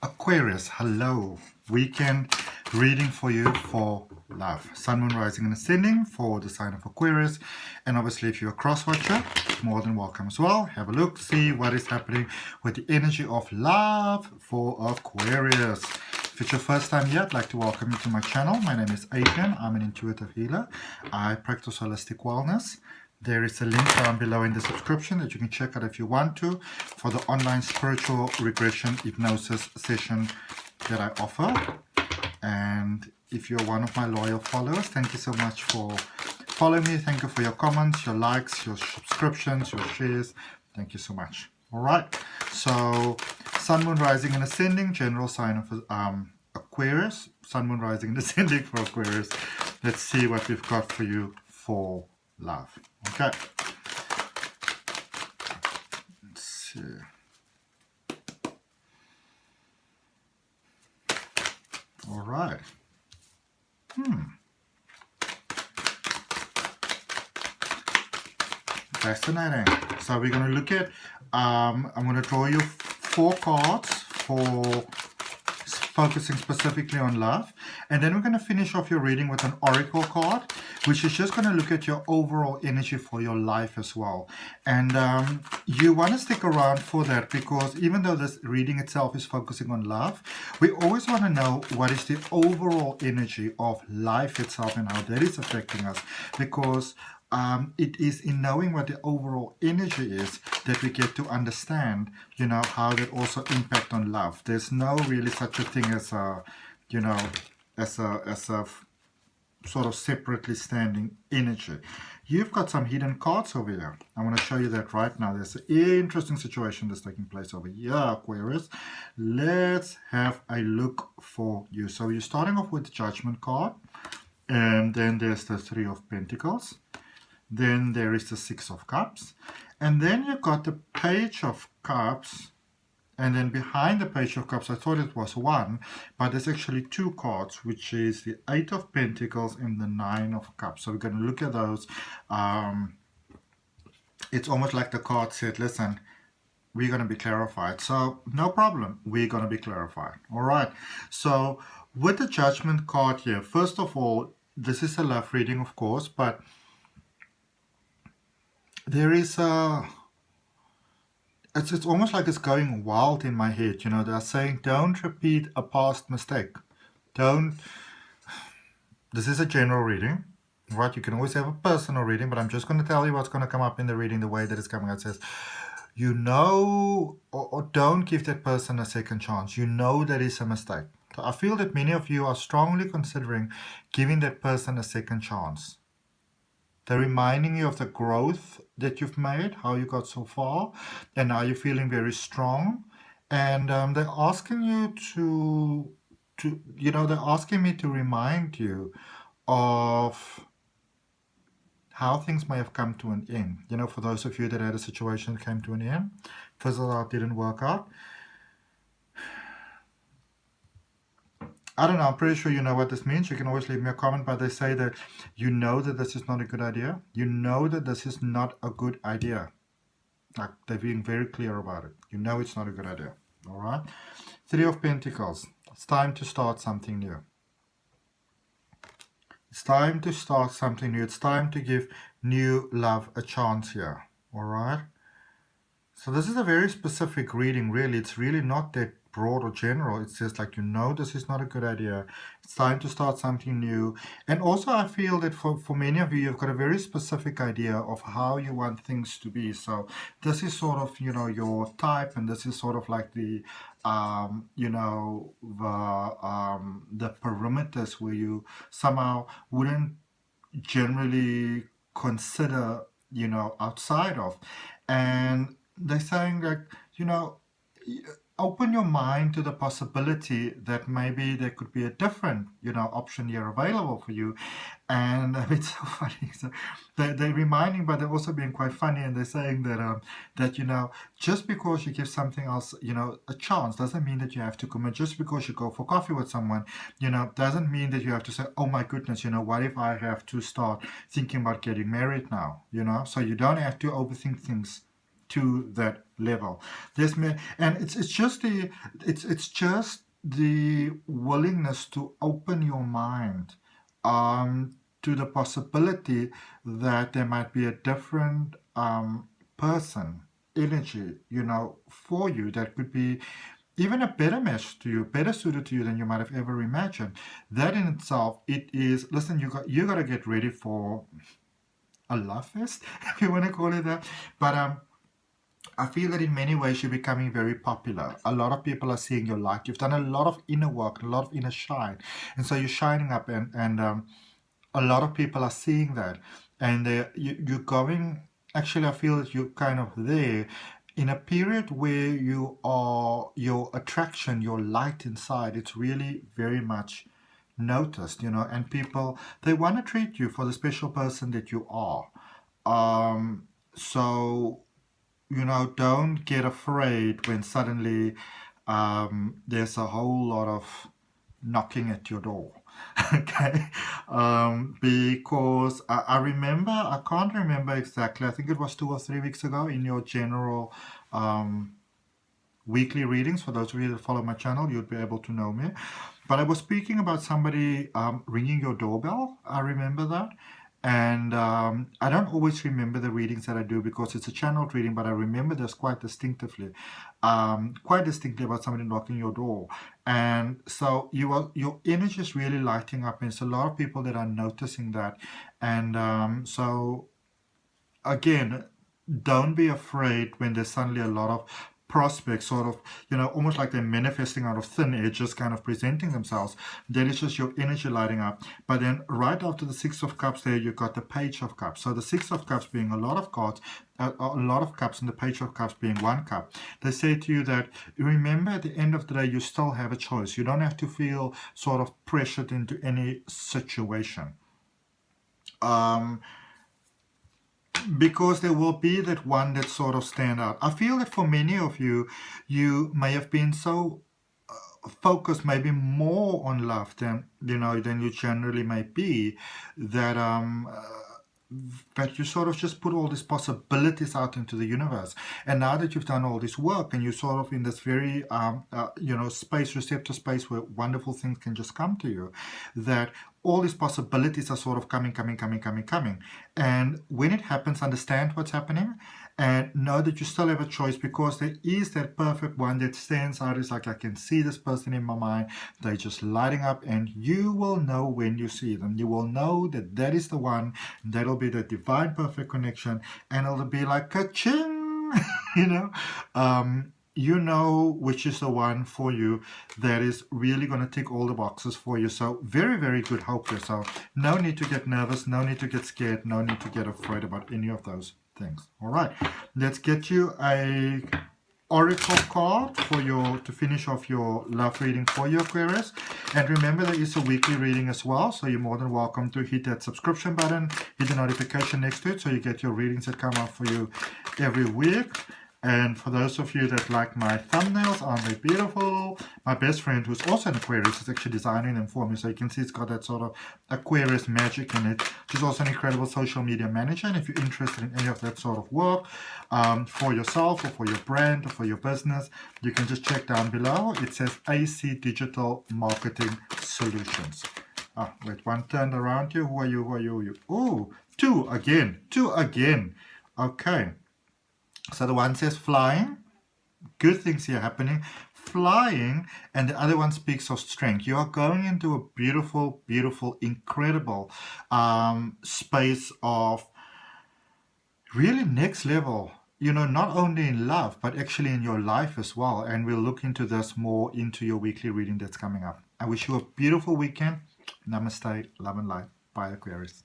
Aquarius, hello. Weekend reading for you for love. Sun, Moon, Rising, and Ascending for the sign of Aquarius. And obviously, if you're a cross watcher, more than welcome as well. Have a look, see what is happening with the energy of love for Aquarius. If it's your first time here, I'd like to welcome you to my channel. My name is Adrian. I'm an intuitive healer. I practice holistic wellness. There is a link down below in the description that you can check out if you want to for the online spiritual regression hypnosis session that I offer. And if you're one of my loyal followers, thank you so much for following me. Thank you for your comments, your likes, your subscriptions, your shares. Thank you so much. All right. So Sun, Moon, Rising, and Ascending, general sign of Aquarius. Sun, Moon, Rising, and Ascending for Aquarius. Let's see what we've got for you for love. Okay. Let's see. All right. Fascinating. So we're going to look at, I'm going to draw you 4 cards for focusing specifically on love. And then we're going to finish off your reading with an oracle card, which is just going to look at your overall energy for your life as well. And you want to stick around for that, because even though this reading itself is focusing on love, we always want to know what is the overall energy of life itself and how that is affecting us, because it is in knowing what the overall energy is that we get to understand, how that also impact on love. There's no really such a thing as a, as a sort of separately standing energy. You've got some hidden cards over here. I want to show you that right now. There's an interesting situation that's taking place over here, Aquarius. Let's have a look for you. So you're starting off with the Judgment card, and then there's the Three of Pentacles. Then there is the Six of Cups, and then you've got the Page of Cups, and then behind the Page of Cups, I thought it was one, but there's actually 2 cards, which is the Eight of Pentacles and the Nine of Cups. So we're going to look at those. It's almost like the card said, listen, we're going to be clarified. So no problem, we're going to be clarified. All right. So with the Judgment card here, first of all, this is a love reading, of course, but there is it's almost like it's going wild in my head. They're saying don't repeat a past mistake. This is a general reading, right? You can always have a personal reading, but I'm just going to tell you what's going to come up in the reading the way that it's coming out. It says, or don't give that person a second chance. That is a mistake. So I feel that many of you are strongly considering giving that person a second chance. They're reminding you of the growth that you've made, how you got so far, and now you're feeling very strong. And they're asking you they're asking me to remind you of how things may have come to an end. For those of you that had a situation that came to an end, fizzled out, didn't work out. I don't know, I'm pretty sure you know what this means. You can always leave me a comment, but they say that that this is not a good idea. That this is not a good idea. Like, they're being very clear about it. It's not a good idea. All right? Three of Pentacles. It's time to start something new. It's time to start something new. It's time to give new love a chance here. All right? So this is a very specific reading, really. It's really not that broad or general. It's just like, this is not a good idea. It's time to start something new. And also I feel that for many of you, you've got a very specific idea of how you want things to be. So this is sort of, your type, and this is sort of like the, the perimeters where you somehow wouldn't generally consider, outside of. And they're saying, like, open your mind to the possibility that maybe there could be a different, option here available for you. And it's so funny. So they're reminding, but they're also being quite funny, and they're saying that just because you give something else, a chance, doesn't mean that you have to commit. Just because you go for coffee with someone, doesn't mean that you have to say, oh my goodness, what if I have to start thinking about getting married now, So you don't have to overthink things to that level. And it's just the willingness to open your mind to the possibility that there might be a different person, energy, for you, that could be even a better match to you, better suited to you than you might have ever imagined. That in itself, it is, listen, you got to get ready for a love fest, if you want to call it that. But I feel that in many ways you're becoming very popular. A lot of people are seeing your light. You've done a lot of inner work, a lot of inner shine. And so you're shining up, and a lot of people are seeing that. And you're going, actually, I feel that you're kind of there in a period where your attraction, your light inside, it's really very much noticed, and people, they want to treat you for the special person that you are. So don't get afraid when suddenly there's a whole lot of knocking at your door. Okay, because I remember, I can't remember exactly, I think it was 2 or 3 weeks ago, in your general weekly readings, for those of you that follow my channel, you'd be able to know me, but I was speaking about somebody ringing your doorbell. I remember that. And I don't always remember the readings that I do because it's a channeled reading, but I remember this quite distinctly about somebody knocking your door. And so your energy is really lighting up, and it's a lot of people that are noticing that. And so again, don't be afraid when there's suddenly a lot of prospects, sort of, almost like they're manifesting out of thin air, just kind of presenting themselves. That is just your energy lighting up. But then right after the Six of Cups there, you've got the Page of Cups. So the Six of Cups being a lot of cards, a lot of cups, and the Page of Cups being one cup. They say to you that, remember, at the end of the day, you still have a choice. You don't have to feel sort of pressured into any situation. Because there will be that one that sort of stand out. I feel that for many of you, you may have been so focused, maybe more on love than you generally may be, that you sort of just put all these possibilities out into the universe. And now that you've done all this work, and you're sort of in this very receptive space where wonderful things can just come to you, that all these possibilities are sort of coming. And when it happens, understand what's happening and know that you still have a choice, because there is that perfect one that stands out. It's like, I can see this person in my mind. They're just lighting up, and you will know when you see them. You will know that that is the one. That'll be the divine perfect connection, and it'll be like ka-ching, you know which is the one for you that is really going to tick all the boxes for you. So very, very good hope there. So no need to get nervous, no need to get scared, no need to get afraid about any of those things. All right, let's get you a oracle card for to finish off your love reading for your Aquarius. And remember, there is a weekly reading as well, so you're more than welcome to hit that subscription button, hit the notification next to it, so you get your readings that come out for you every week. And for those of you that like my thumbnails, aren't they beautiful? My best friend, who's also an Aquarius, is actually designing them for me. So you can see it's got that sort of Aquarius magic in it. She's also an incredible social media manager. And if you're interested in any of that sort of work for yourself or for your brand or for your business, you can just check down below. It says AC Digital Marketing Solutions. Ah, wait, one turned around you. Who are you? Who are you? Oh, two again. Okay. So the one says flying, good things here happening, flying, and the other one speaks of strength. You are going into a beautiful, beautiful, incredible space of really next level, not only in love, but actually in your life as well. And we'll look into this more into your weekly reading that's coming up. I wish you a beautiful weekend. Namaste, love and light. Bye, Aquarius.